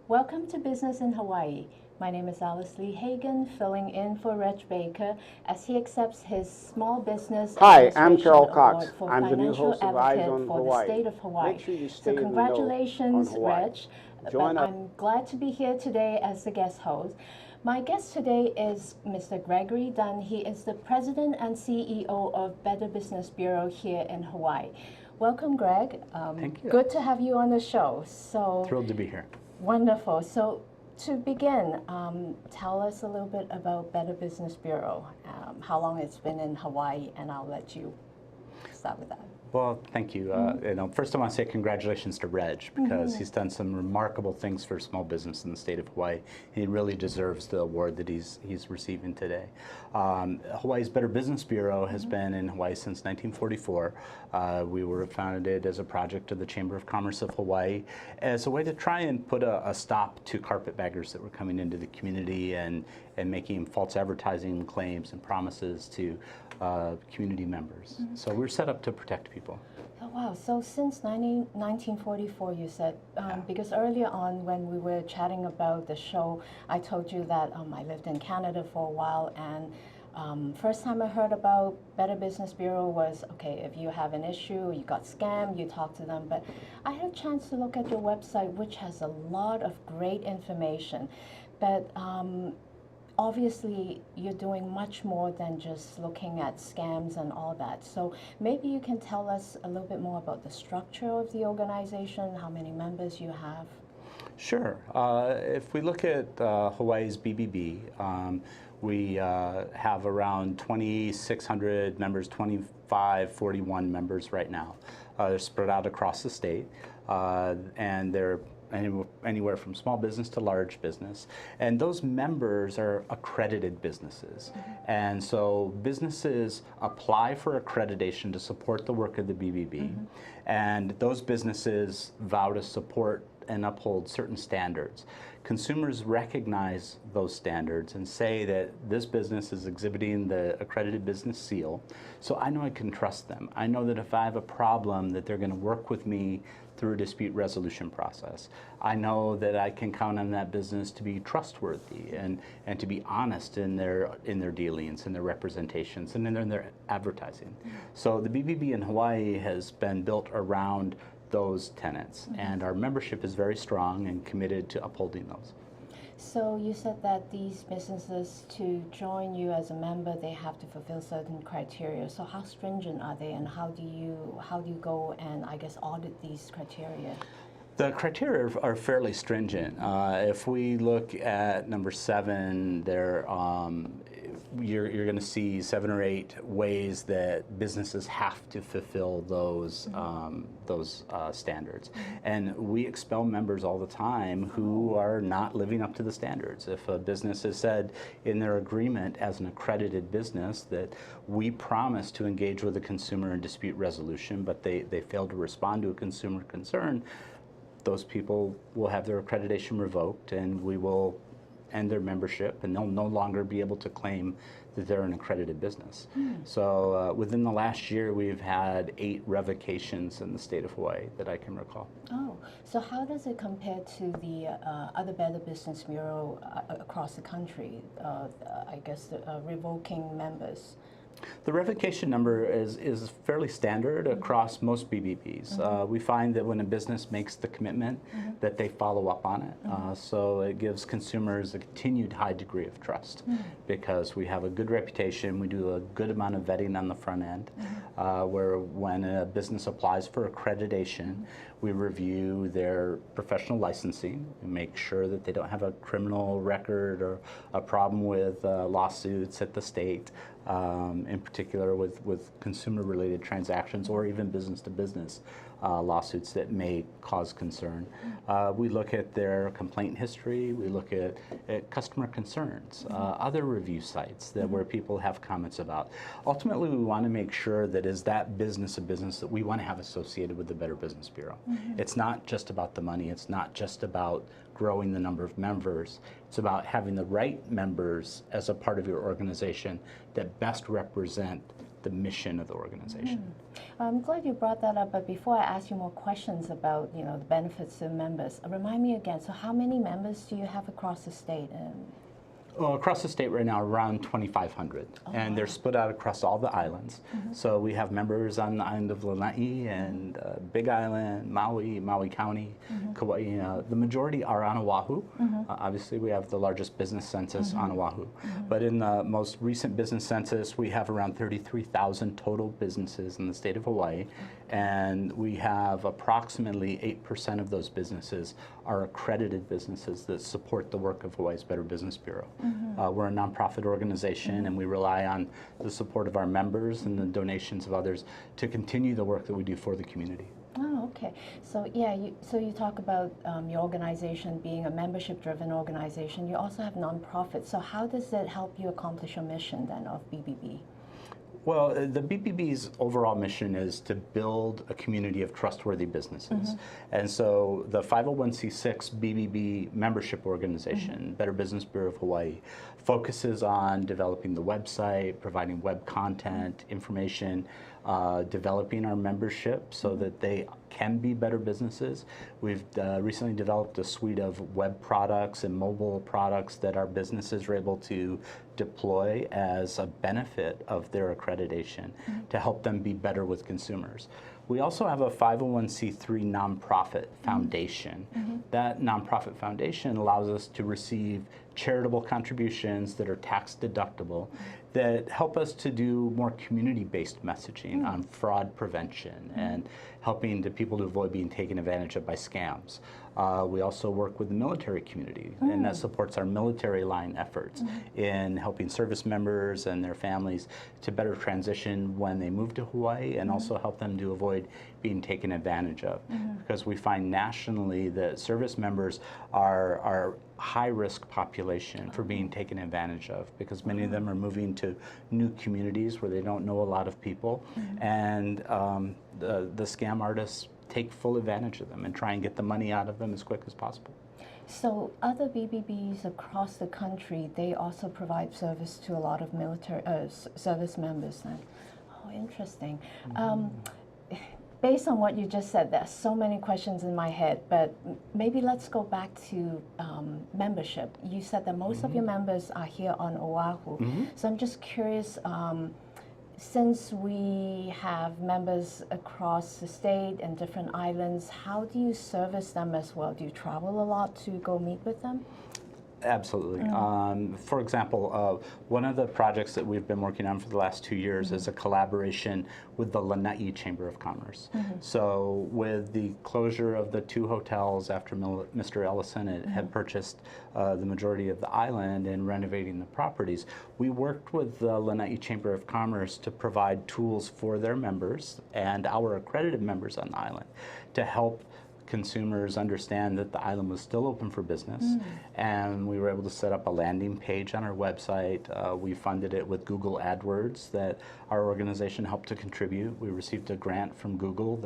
Welcome to Business in Hawaii. My name is Alice Lee Hagan, filling in for Reg Baker as he accepts his Small Business Hi, I'm Administration Carol Award Cox. for I'm the new Financial host of Eyes Advocate on for the Hawaii. state of Hawaii. Make sure you So stay in the know congratulations, on Hawaii. Reg. Join But us. I'm glad to be here today as the guest host. My guest today is Mr. Gregory Dunn. He is the President and CEO of Better Business Bureau here in Hawaii. Welcome, Greg. Thank you. Good to have you on the show. Thrilled to be here. Wonderful. So to begin, tell us a little bit about Better Business Bureau, how long it's been in Hawaii, and I'll let you start with that. Well, thank you. First I want to say congratulations to Reg because he's done some remarkable things for small business in the state of Hawaii. He really deserves the award that he's receiving today. Hawaii's Better Business Bureau has been in Hawaii since 1944. We were founded as a project of the Chamber of Commerce of Hawaii as a way to try and put a stop to carpetbaggers that were coming into the community and making false advertising claims and promises to community members. So we're set up to protect people. Oh, wow. So since 1944, you said, because earlier on when we were chatting about the show, I told you that I lived in Canada for a while, and first time I heard about Better Business Bureau was, okay, if you have an issue, you got scammed, you talk to them. But I had a chance to look at your website, which has a lot of great information. But obviously, you're doing much more than just looking at scams and all that. So maybe you can tell us a little bit more about the structure of the organization, how many members you have. Sure. If we look at Hawaii's BBB, we have around 2,600 members, 2,541 members right now. They're spread out across the state, and they're anywhere from small business to large business. And those members are accredited businesses. And so businesses apply for accreditation to support the work of the BBB. And those businesses vow to support and uphold certain standards. Consumers recognize those standards and say that this business is exhibiting the accredited business seal, so I know I can trust them. I know that if I have a problem that they're going to work with me through a dispute resolution process. I know that I can count on that business to be trustworthy and to be honest in their dealings, in their representations, and in their advertising. So the BBB in Hawaii has been built around those tenets, and our membership is very strong and committed to upholding those. So you said that these businesses, to join you as a member, they have to fulfill certain criteria. So how stringent are they, and how do you go and, I guess, audit these criteria? The criteria are fairly stringent. If we look at number 7, you're going to see 7 or 8 ways that businesses have to fulfill those standards. And we expel members all the time who are not living up to the standards. If a business has said in their agreement as an accredited business that we promise to engage with a consumer in dispute resolution, but they fail to respond to a consumer concern, those people will have their accreditation revoked, and we will end their membership, and they'll no longer be able to claim that they're an accredited business. So within the last year, we've had 8 revocations in the state of Hawaii that I can recall. Oh, so how does it compare to the other Better Business Bureau across the country, I guess, revoking members? The revocation number is fairly standard across most BBBs. We find that when a business makes the commitment, that they follow up on it. So it gives consumers a continued high degree of trust because we have a good reputation. We do a good amount of vetting on the front end, where when a business applies for accreditation, we review their professional licensing and make sure that they don't have a criminal record or a problem with lawsuits at the state. In particular with consumer-related transactions or even business-to-business lawsuits that may cause concern. We look at their complaint history, we look at customer concerns, other review sites where people have comments about. Ultimately, we want to make sure that is that business a business that we want to have associated with the Better Business Bureau. It's not just about the money, it's not just about growing the number of members. It's about having the right members as a part of your organization that best represent the mission of the organization. I'm glad you brought that up, but before I ask you more questions about, you know, the benefits to members, remind me again, so how many members do you have across the state? Well, across the state right now, around 2,500, and they're split out across all the islands. So we have members on the island of Lanai and Big Island, Maui, Maui County, Kauai. The majority are on Oahu. Obviously, we have the largest business census on Oahu. But in the most recent business census, we have around 33,000 total businesses in the state of Hawaii, and we have approximately 8% of those businesses are accredited businesses that support the work of Hawaii's Better Business Bureau. We're a nonprofit organization, and we rely on the support of our members and the donations of others to continue the work that we do for the community. Oh, okay. So yeah, you talk about your organization being a membership-driven organization. You also have nonprofits. So how does that help you accomplish your mission then of BBB? Well, the BBB's overall mission is to build a community of trustworthy businesses. And so the 501c6 BBB membership organization, Better Business Bureau of Hawaii, focuses on developing the website, providing web content, information, developing our membership so that they can be better businesses. We've recently developed a suite of web products and mobile products that our businesses are able to deploy as a benefit of their accreditation to help them be better with consumers. We also have a 501c3 nonprofit foundation. That nonprofit foundation allows us to receive charitable contributions that are tax deductible that help us to do more community-based messaging on fraud prevention and helping the people to avoid being taken advantage of by scams. We also work with the military community, and that supports our military line efforts in helping service members and their families to better transition when they move to Hawaii, and also help them to avoid being taken advantage of. Because we find nationally that service members are high-risk population for being taken advantage of, because many of them are moving to new communities where they don't know a lot of people, and the scam artists take full advantage of them and try and get the money out of them as quick as possible. So other BBBs across the country, they also provide service to a lot of military service members then. Oh, interesting. Based on what you just said, there's so many questions in my head, but maybe let's go back to membership. You said that most of your members are here on Oahu. So I'm just curious, since we have members across the state and different islands, how do you service them as well? Do you travel a lot to go meet with them? Absolutely. For example, one of the projects that we've been working on for the last 2 years is a collaboration with the Lanai Chamber of Commerce. So with the closure of the 2 hotels after Mr. Ellison had purchased the majority of the island and renovating the properties, we worked with the Lanai Chamber of Commerce to provide tools for their members and our accredited members on the island to help consumers understand that the island was still open for business, and we were able to set up a landing page on our website. We funded it with Google AdWords that our organization helped to contribute. We received a grant from Google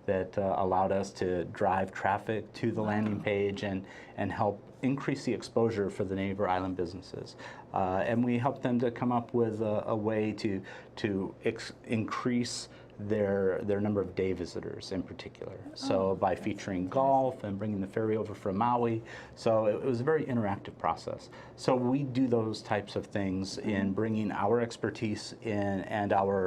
that allowed us to drive traffic to the landing page and help increase the exposure for the neighbor island businesses. And we helped them to come up with a way to increase their number of day visitors in particular. So by featuring golf and bringing the ferry over from Maui. So it was a very interactive process. So we do those types of things in bringing our expertise in and our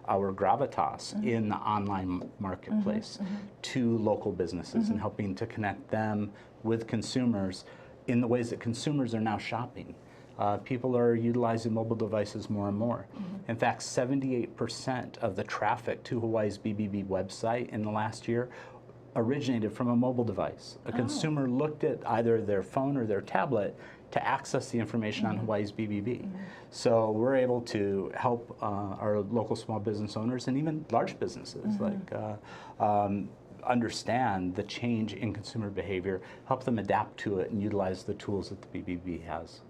gravitas in the online marketplace to local businesses and helping to connect them with consumers in the ways that consumers are now shopping. People are utilizing mobile devices more and more. In fact, 78% of the traffic to Hawaii's BBB website in the last year originated from a mobile device. A consumer looked at either their phone or their tablet to access the information on Hawaii's BBB. So we're able to help our local small business owners and even large businesses understand the change in consumer behavior, help them adapt to it, and utilize the tools that the BBB has.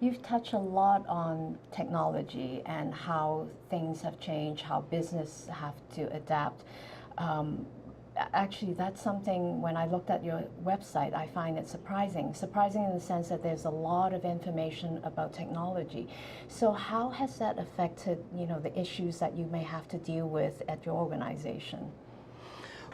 You've touched a lot on technology and how things have changed, how business have to adapt. actually, that's something, when I looked at your website, I find it surprising. Surprising in the sense that there's a lot of information about technology. So how has that affected, the issues that you may have to deal with at your organization?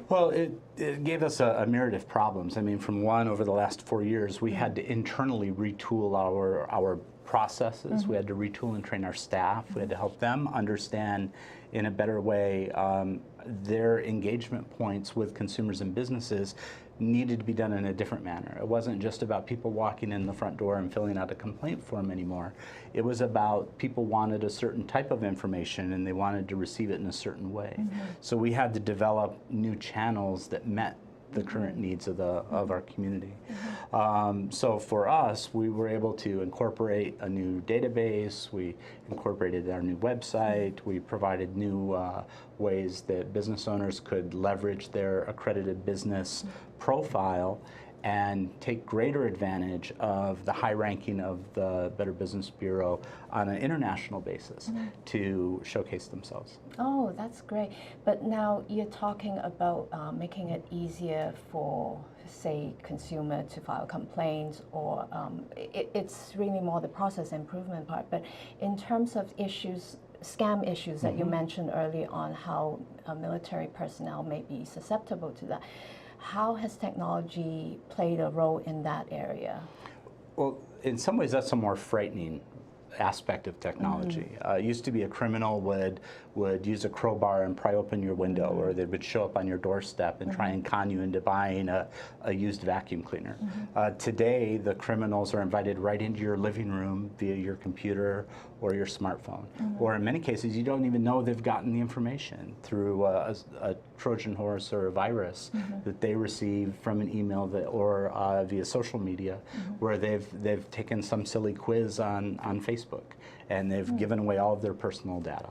Well, it gave us a myriad of problems. I mean, from one, over the last 4 years, we had to internally retool our processes. We had to retool and train our staff. We had to help them understand in a better way their engagement points with consumers and businesses needed to be done in a different manner. It wasn't just about people walking in the front door and filling out a complaint form anymore. It was about people wanted a certain type of information and they wanted to receive it in a certain way. So we had to develop new channels that met the current needs of our community. So for us, we were able to incorporate a new database. We incorporated our new website. We provided new ways that business owners could leverage their accredited business profile and take greater advantage of the high ranking of the Better Business Bureau on an international basis to showcase themselves. Oh, that's great. But now you're talking about making it easier for, say, consumer to file complaints, or it's really more the process improvement part. But in terms of issues, scam issues that you mentioned early on, how military personnel may be susceptible to that, how has technology played a role in that area? Well, in some ways, that's a more frightening aspect of technology. It used to be a criminal would use a crowbar and pry open your window, or they would show up on your doorstep and try and con you into buying a used vacuum cleaner. Today, the criminals are invited right into your living room via your computer or your smartphone. Or in many cases, you don't even know they've gotten the information through a Trojan horse or a virus that they receive from an email or via social media, where they've taken some silly quiz on Facebook and they've given away all of their personal data.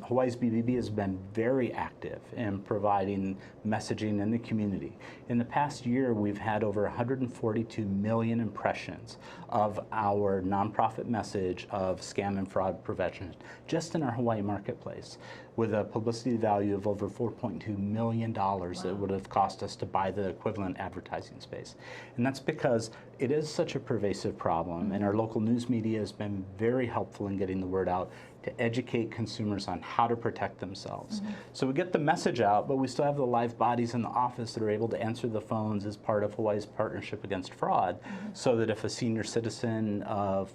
Hawaii's BBB has been very active in providing messaging in the community. In the past year, we've had over 142 million impressions of our nonprofit message of scam and fraud prevention just in our Hawaii marketplace, with a publicity value of over $4.2 million that would have cost us to buy the equivalent advertising space. And that's because it is such a pervasive problem, and our local news media has been very helpful in getting the word out to educate consumers on how to protect themselves. So we get the message out, but we still have the live bodies in the office that are able to answer the phones as part of Hawaii's partnership against fraud, so that if a senior citizen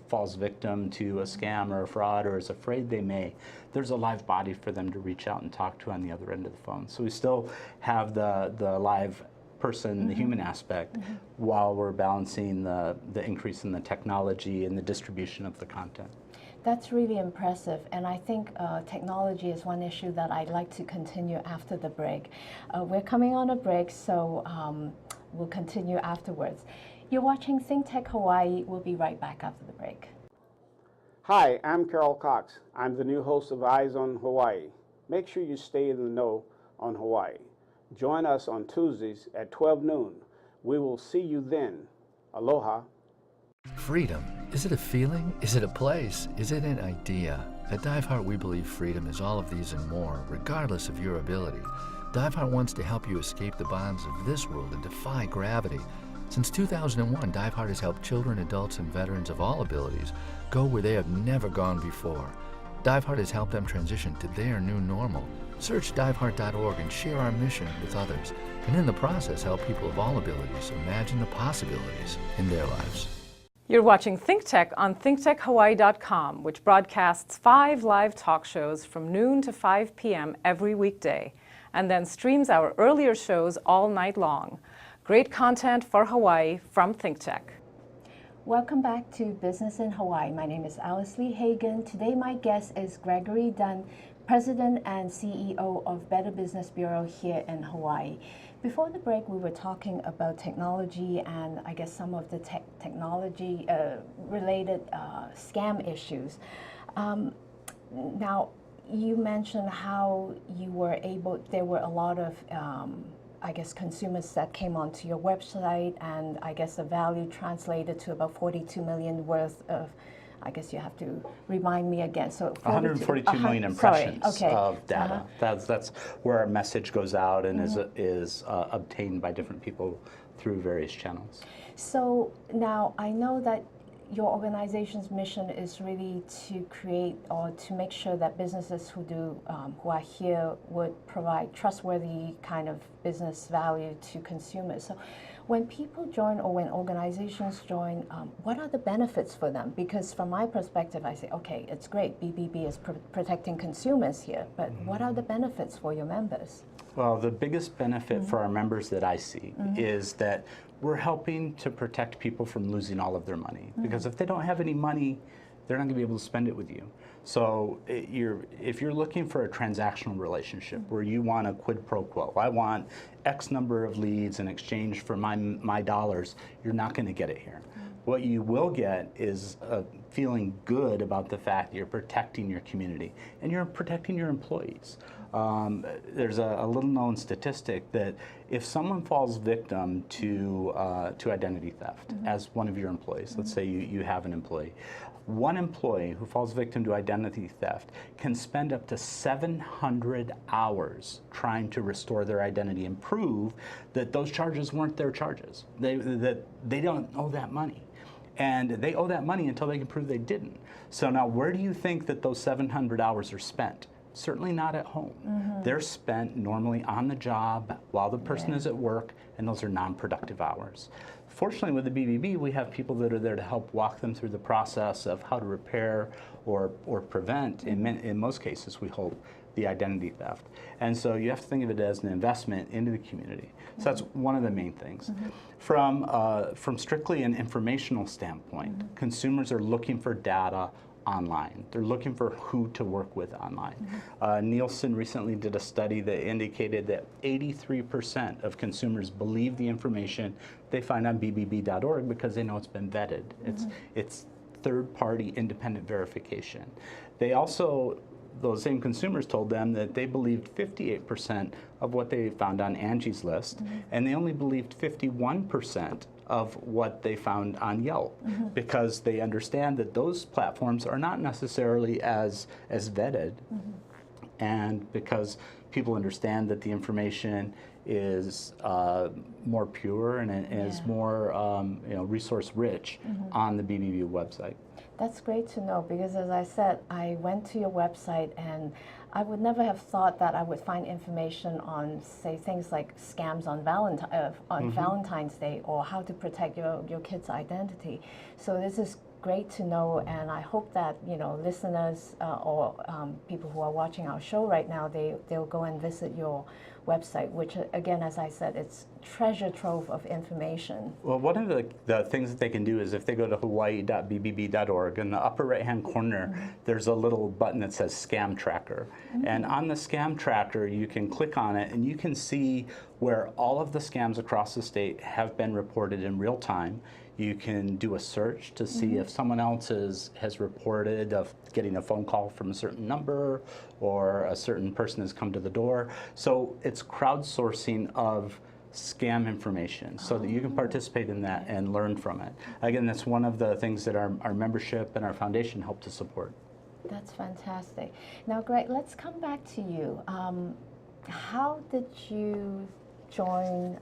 falls victim to a scam or a fraud or is afraid they may, there's a live body for them to reach out and talk to on the other end of the phone. So we still have the live person, the human aspect, while we're balancing the increase in the technology and the distribution of the content. That's really impressive, and I think technology is one issue that I'd like to continue after the break. We're coming on a break, so we'll continue afterwards. You're watching Think Tech Hawaii. We'll be right back after the break. Hi, I'm Carol Cox. I'm the new host of Eyes on Hawaii. Make sure you stay in the know on Hawaii. Join us on Tuesdays at 12 noon. We will see you then. Aloha. Freedom. Is it a feeling? Is it a place? Is it an idea? At DiveHeart, we believe freedom is all of these and more, regardless of your ability. DiveHeart wants to help you escape the bonds of this world and defy gravity. Since 2001, DiveHeart has helped children, adults, and veterans of all abilities go where they have never gone before. DiveHeart has helped them transition to their new normal. Search diveheart.org and share our mission with others, and in the process help people of all abilities imagine the possibilities in their lives. You're watching Think Tech on thinktechhawaii.com, which broadcasts 5 live talk shows from noon to 5 p.m. every weekday, and then streams our earlier shows all night long. Great content for Hawaii from Think Tech. Welcome back to Business in Hawaii. My name is Alice Lee Hagan. Today my guest is Gregory Dunn, President and CEO of Better Business Bureau here in Hawaii. Before the break, we were talking about technology and I guess some of the technology related scam issues. Now, you mentioned how you were there were a lot of I guess consumers that came onto your website, and I guess the value translated to about 42 million worth of I guess you have to remind me again. So 142 million sorry, impressions okay. of data. That's where our message goes out and is obtained by different people through various channels. So now I know that your organization's mission is really to create or to make sure that businesses who are here would provide trustworthy kind of business value to consumers. So when people join or when organizations join, what are the benefits for them? Because from my perspective, I say, okay, it's great, BBB is protecting consumers here, but what are the benefits for your members? Well, the biggest benefit for our members that I see is that we're helping to protect people from losing all of their money. Because if they don't have any money, they're not going to be able to spend it with you. So if you're looking for a transactional relationship where you want a quid pro quo, I want X number of leads in exchange for my dollars, you're not going to get it here. What you will get is feeling good about the fact that you're protecting your community and you're protecting your employees. There's a little known statistic that if someone falls victim to identity theft as one of your employees, let's say you have an employee, one employee who falls victim to identity theft can spend up to 700 hours trying to restore their identity and prove that those charges weren't their charges, that they don't owe that money. And they owe that money until they can prove they didn't. So now where do you think that those 700 hours are spent? Certainly not at home. They're spent normally on the job while the person is at work, and those are non-productive hours. Fortunately, with the BBB, we have people that are there to help walk them through the process of how to repair or prevent, in most cases, we hope, the identity theft. And so you have to think of it as an investment into the community. So that's one of the main things. From strictly an informational standpoint, consumers are looking for data online. They're looking for who to work with online. Nielsen recently did a study that indicated that 83% of consumers believe the information they find on bbb.org because they know it's been vetted. It's third-party independent verification. They also, those same consumers told them that they believed 58% of what they found on Angie's List, and they only believed 51% of what they found on Yelp, because they understand that those platforms are not necessarily as vetted, and because people understand that the information is more pure and is more resource rich on the BBB website. That's great to know, because as I said, I went to your website and I would never have thought that I would find information on, say, things like scams on Valentine's Day, or how to protect your kid's identity. So this is great to know, and I hope that listeners or people who are watching our show right now, they'll go and visit your website, which again, as I said, it's treasure trove of information. Well, one of the things that they can do is if they go to hawaii.bbb.org, in the upper right-hand corner, there's a little button that says Scam Tracker. And on the Scam Tracker, you can click on it and you can see where all of the scams across the state have been reported in real time. You can do a search to see if someone else has reported of getting a phone call from a certain number, or a certain person has come to the door. So it's crowdsourcing of scam information so that you can participate in that and learn from it. Again, that's one of the things that our membership and our foundation help to support. That's fantastic. Now, Greg, let's come back to you. How did you join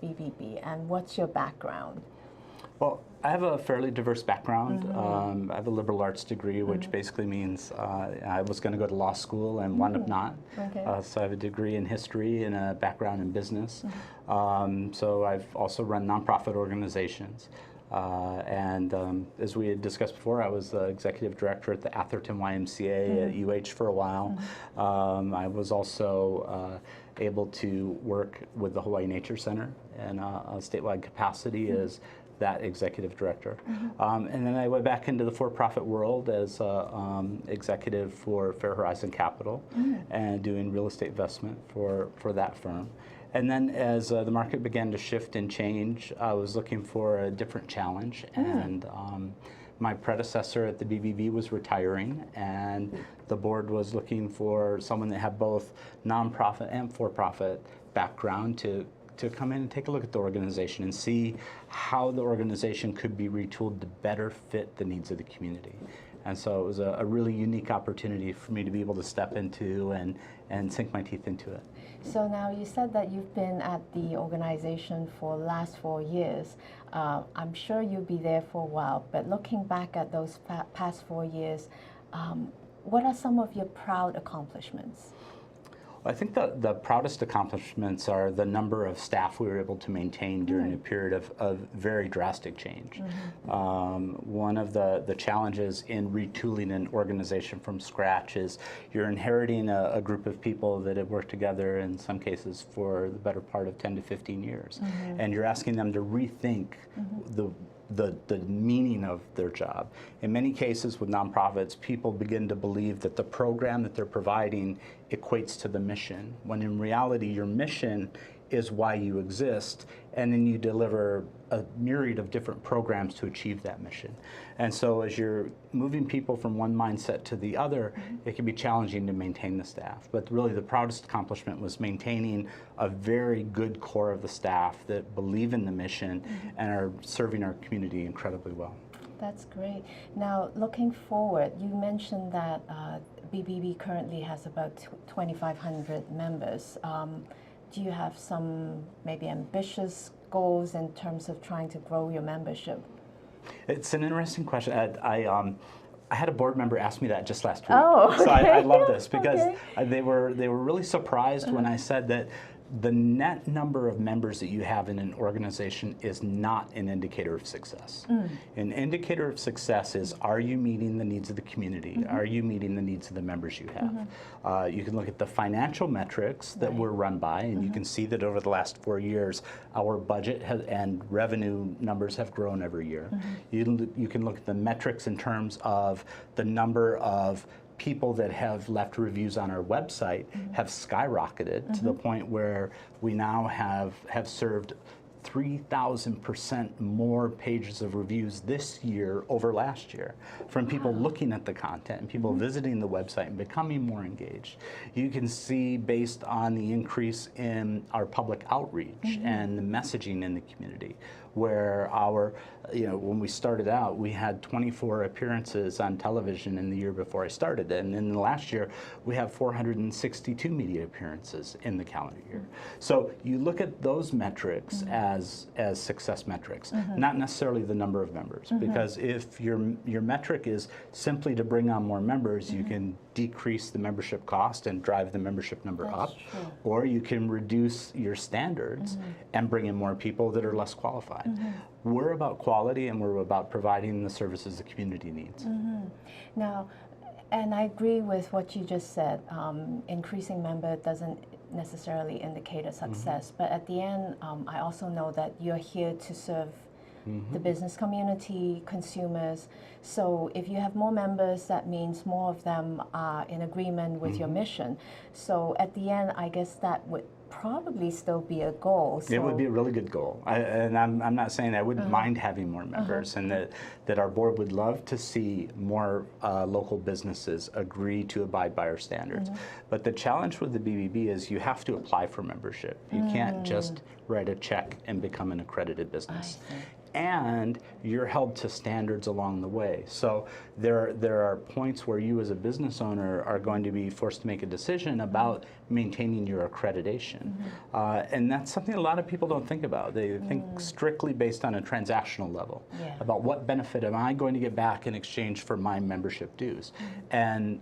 BBB, and what's your background? Well, I have a fairly diverse background. I have a liberal arts degree, which basically means I was going to go to law school and wound up not. So I have a degree in history and a background in business. So I've also run nonprofit organizations. As we had discussed before, I was the executive director at the Atherton YMCA at UH for a while. I was also able to work with the Hawaii Nature Center in a statewide capacity as that executive director. And then I went back into the for-profit world as executive for Fair Horizon Capital and doing real estate investment for that firm. And then as the market began to shift and change, I was looking for a different challenge. And my predecessor at the BBB was retiring, and the board was looking for someone that had both nonprofit and for-profit background to come in and take a look at the organization and see how the organization could be retooled to better fit the needs of the community. And so it was a really unique opportunity for me to be able to step into and sink my teeth into it. So now you said that you've been at the organization for the last 4 years. I'm sure you'll be there for a while, but looking back at those past 4 years, what are some of your proud accomplishments? I think the proudest accomplishments are the number of staff we were able to maintain during a period of very drastic change. One of the challenges in retooling an organization from scratch is you're inheriting a group of people that have worked together in some cases for the better part of 10 to 15 years. And you're asking them to rethink the meaning of their job. In many cases with nonprofits, people begin to believe that the program that they're providing equates to the mission, when in reality your mission is why you exist, and then you deliver a myriad of different programs to achieve that mission. And so as you're moving people from one mindset to the other, it can be challenging to maintain the staff. But really the proudest accomplishment was maintaining a very good core of the staff that believe in the mission and are serving our community incredibly well. That's great. Now, looking forward, you mentioned that BBB currently has about 2,500 members. Do you have some maybe ambitious goals in terms of trying to grow your membership? It's an interesting question. I had a board member ask me that just last week. Oh, so okay. I love this because Okay. they were really surprised when I said that the net number of members that you have in an organization is not an indicator of success. An indicator of success is, are you meeting the needs of the community? Are you meeting the needs of the members you have? You can look at the financial metrics that we're run by, and you can see that over the last 4 years, our budget and revenue numbers have grown every year. You can look at the metrics in terms of the number of people that have left reviews on our website have skyrocketed to the point where we now have served 3,000% more pages of reviews this year over last year from people looking at the content and people visiting the website and becoming more engaged. You can see based on the increase in our public outreach and the messaging in the community, where when we started out, we had 24 appearances on television in the year before I started. And in the last year, we have 462 media appearances in the calendar year. So you look at those metrics as success metrics, not necessarily the number of members. Because if your metric is simply to bring on more members, you can decrease the membership cost and drive the membership number up. Or you can reduce your standards and bring in more people that are less qualified. We're about quality and we're about providing the services the community needs. Now, and I agree with what you just said. Increasing member doesn't necessarily indicate a success, but at the end, I also know that you're here to serve the business community, consumers. So if you have more members, that means more of them are in agreement with your mission. So at the end, I guess that would probably still be a goal. So it would be a really good goal. I'm not saying I wouldn't mind having more members, and that our board would love to see more local businesses agree to abide by our standards. But the challenge with the BBB is you have to apply for membership. You can't just write a check and become an accredited business. And you're held to standards along the way. So there are points where you as a business owner are going to be forced to make a decision about maintaining your accreditation. And that's something a lot of people don't think about. They think strictly based on a transactional level about what benefit am I going to get back in exchange for my membership dues. And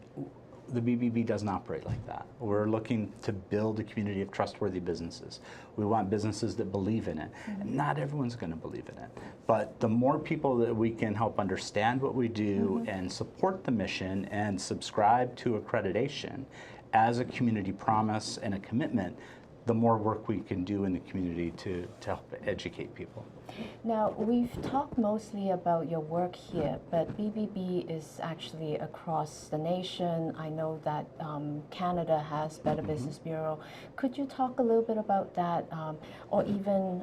the BBB doesn't operate like that. We're looking to build a community of trustworthy businesses. We want businesses that believe in it. And not everyone's going to believe in it. But the more people that we can help understand what we do and support the mission and subscribe to accreditation as a community promise and a commitment, the more work we can do in the community to help educate people. now, we've talked mostly about your work here, but BBB is actually across the nation. I know that Canada has Better Business Bureau. Could you talk a little bit about that, or even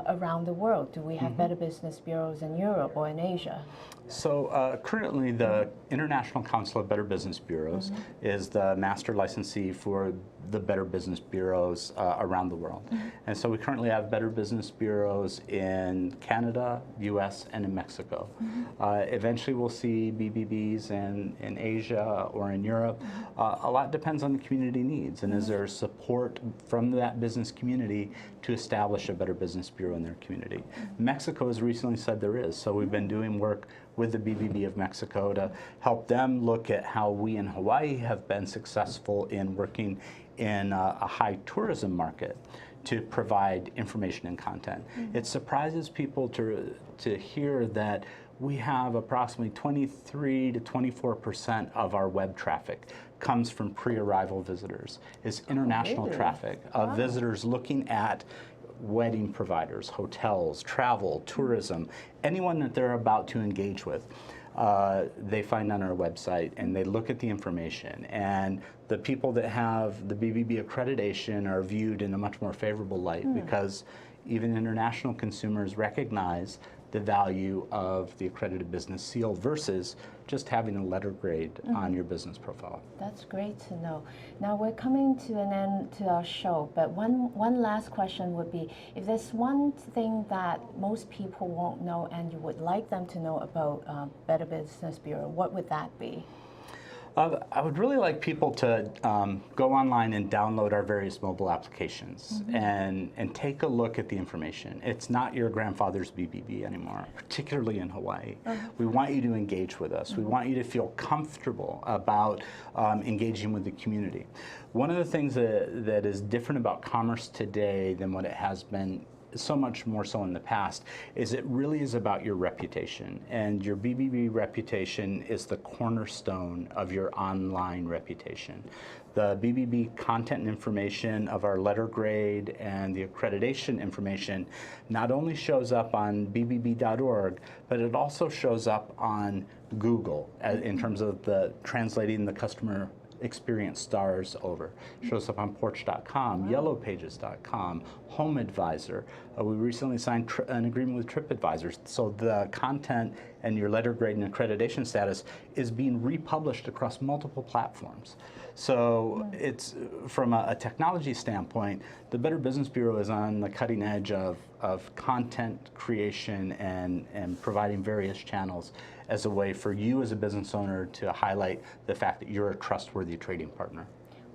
around the world? Do we have Better Business Bureaus in Europe or in Asia? So currently the International Council of Better Business Bureaus is the master licensee for the Better Business Bureaus around the world. And so we currently have Better Business Bureaus in Canada, US, and in Mexico. Eventually we'll see BBBs in Asia or in Europe. A lot depends on the community needs, and is there support from that business community to establish a Better Business Bureau in their community. Mexico has recently said there is, so we've been doing work with the BBB of Mexico to help them look at how we in Hawaii have been successful in working in a high tourism market to provide information and content. It surprises people to hear that we have approximately 23 to 24% of our web traffic comes from pre-arrival visitors. It's international really? traffic of visitors looking at wedding providers, hotels, travel, tourism, anyone that they're about to engage with. They find on our website and they look at the information, and the people that have the BBB accreditation are viewed in a much more favorable light because even international consumers recognize the value of the accredited business seal versus just having a letter grade on your business profile. That's great to know. Now we're coming to an end to our show, but one last question would be, if there's one thing that most people won't know and you would like them to know about Better Business Bureau, what would that be? I would really like people to go online and download our various mobile applications and take a look at the information. It's not your grandfather's BBB anymore, particularly in Hawaii. We want you to engage with us. We want you to feel comfortable about engaging with the community. One of the things that is different about commerce today than what it has been so much more so in the past is it really is about your reputation, and your BBB reputation is the cornerstone of your online reputation. The BBB content and information of our letter grade and the accreditation information not only shows up on bbb.org, but it also shows up on Google in terms of the translating the customer experience stars over. Shows up on Porch.com, Yellowpages.com, HomeAdvisor. We recently signed an agreement with TripAdvisor, so the content and your letter grade and accreditation status is being republished across multiple platforms. So it's, from a technology standpoint, the Better Business Bureau is on the cutting edge of content creation and providing various channels as a way for you as a business owner to highlight the fact that you're a trustworthy trading partner.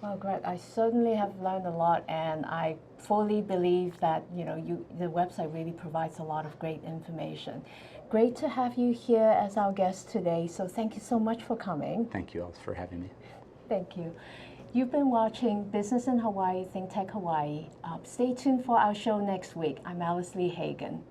Well, Greg, I certainly have learned a lot, and I fully believe that the website really provides a lot of great information. Great to have you here as our guest today, so thank you so much for coming. Thank you, Alice, for having me. Thank you. You've been watching Business in Hawaii, ThinkTech Hawaii. Stay tuned for our show next week. I'm Alice Lee Hagen.